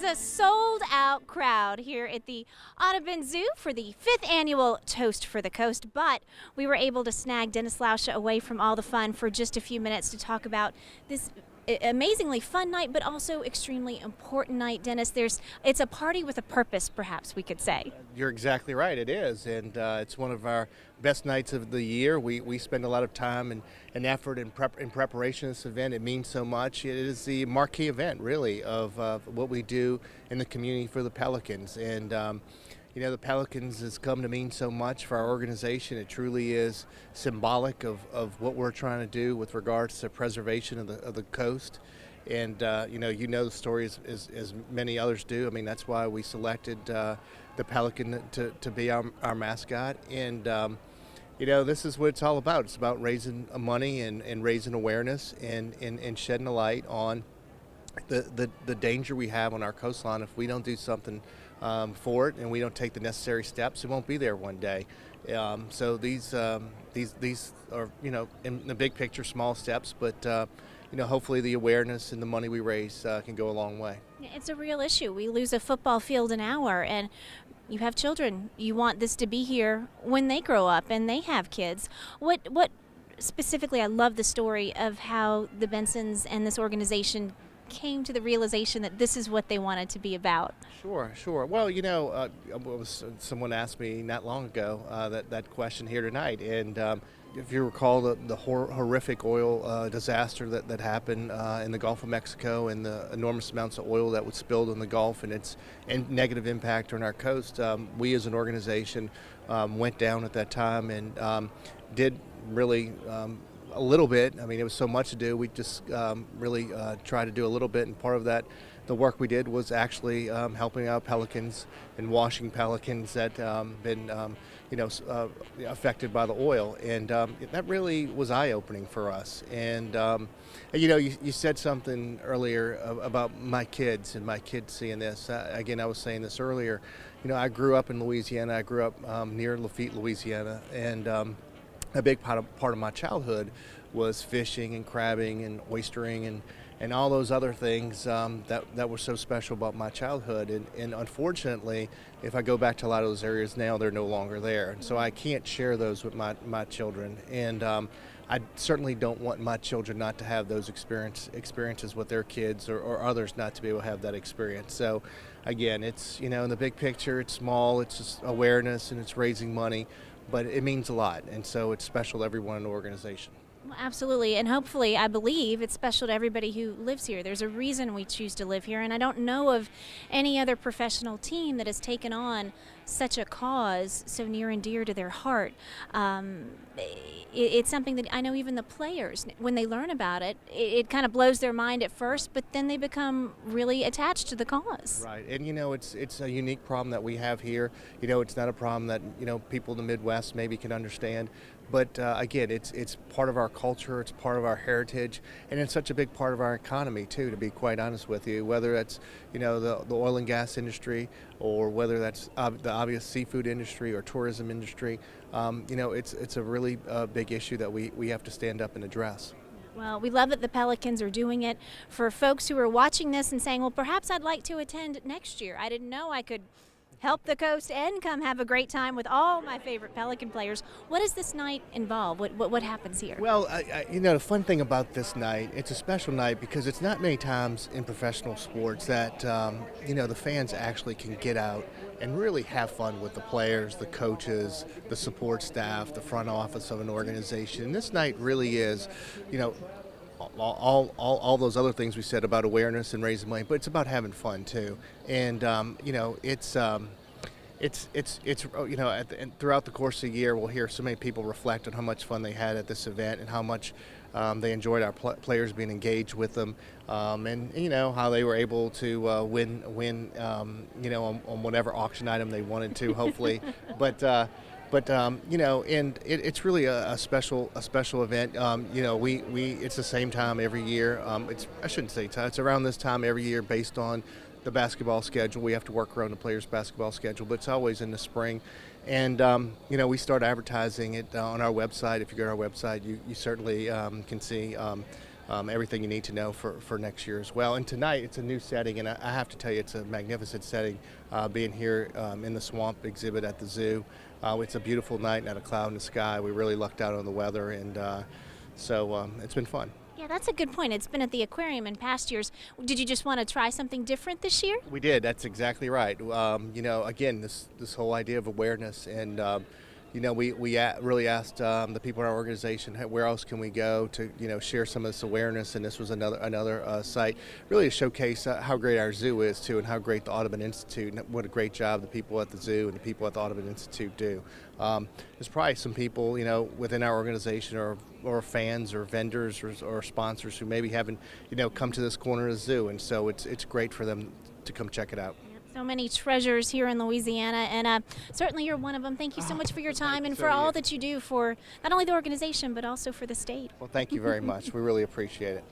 was a sold-out crowd here at the Audubon Zoo for the 5th annual Toast for the Coast, but we were able to snag Dennis Lauscha away from all the fun for just a few minutes to talk about this amazingly fun night, but also extremely important night. Dennis, it's a party with a purpose, perhaps we could say. You're exactly right, it is, and it's one of our best nights of the year. We spend a lot of time and effort in preparation of this event. It means so much. It is the marquee event, really, of what we do in the community for the Pelicans, and the Pelicans has come to mean so much for our organization. It truly is symbolic of what we're trying to do with regards to preservation of the coast. And, the story as many others do. I mean, that's why we selected the Pelican to be our mascot. And, this is what it's all about. It's about raising money and raising awareness and shedding a light on the danger we have on our coastline. If we don't do something for it and we don't take the necessary steps, it won't be there one day. So these are, in the big picture, small steps, but hopefully the awareness and the money we raise can go a long way. It's a real issue. We lose a football field an hour, and you have children. You want this to be here when they grow up and they have kids. What specifically, I love the story of how the Bensons and this organization came to the realization that this is what they wanted to be about. Sure. Well, someone asked me not long ago that question here tonight, and if you recall the horrific oil disaster that happened in the Gulf of Mexico, and the enormous amounts of oil that was spilled in the Gulf and its negative impact on our coast, we as an organization went down at that time and did really a little bit. I mean, it was so much to do. We just really tried to do a little bit, and part of that, the work we did was actually helping out pelicans and washing pelicans that been affected by the oil, and that really was eye-opening for us. And you said something earlier about my kids and my kids seeing this. Again, I was saying this earlier. I grew up in Louisiana. I grew up near Lafitte, Louisiana, and a big part of my childhood was fishing and crabbing and oystering and all those other things that were so special about my childhood. And unfortunately, if I go back to a lot of those areas now, they're no longer there. And so I can't share those with my children. And I certainly don't want my children not to have those experiences with their kids, or others not to be able to have that experience. So again, it's, in the big picture, it's small, it's just awareness and it's raising money, but it means a lot, and so it's special to everyone in the organization. Well, absolutely, and hopefully, I believe it's special to everybody who lives here. There's a reason we choose to live here, and I don't know of any other professional team that has taken on such a cause so near and dear to their heart. It's something that I know even the players, when they learn about it, it kind of blows their mind at first, but then they become really attached to the cause. Right, and it's a unique problem that we have here. It's not a problem that people in the Midwest maybe can understand. But again, it's part of our culture, it's part of our heritage, and it's such a big part of our economy too, to be quite honest with you. Whether that's the oil and gas industry, or whether that's the obvious seafood industry or tourism industry, it's a really big issue that we have to stand up and address. Well, we love that the Pelicans are doing it. For folks who are watching this and saying, well, perhaps I'd like to attend next year. I didn't know I could help the coast and come have a great time with all my favorite Pelican players. What does this night involve? What happens here? Well, the fun thing about this night, it's a special night because it's not many times in professional sports that, the fans actually can get out and really have fun with the players, the coaches, the support staff, the front office of an organization. And this night really is, all those other things we said about awareness and raising money, but it's about having fun too. And throughout the course of the year, we'll hear so many people reflect on how much fun they had at this event and how much they enjoyed our players being engaged with them, and how they were able to win on whatever auction item they wanted to, hopefully. But and it's really a special event. It's the same time every year. I shouldn't say time. It's around this time every year, based on the basketball schedule. We have to work around the players' basketball schedule, but it's always in the spring. And we start advertising it on our website. If you go to our website, you certainly can see everything you need to know for next year as well. And tonight it's a new setting, and I have to tell you, it's a magnificent setting. Being here in the swamp exhibit at the zoo, it's a beautiful night, not a cloud in the sky. We really lucked out on the weather, and so it's been fun. Yeah, that's a good point. It's been at the aquarium in past years. Did you just want to try something different this year? We did. That's exactly right. Again, this whole idea of awareness, and we really asked the people in our organization, "Hey, where else can we go to share some of this awareness?" And this was another site, really to showcase how great our zoo is too, and how great the Audubon Institute, and what a great job the people at the zoo and the people at the Audubon Institute do. There's probably some people within our organization or fans or vendors or sponsors who maybe haven't come to this corner of the zoo, and so it's great for them to come check it out. So many treasures here in Louisiana, and certainly you're one of them. Thank you so much for your time and for all that you do for not only the organization but also for the state. Well, thank you very much. We really appreciate it.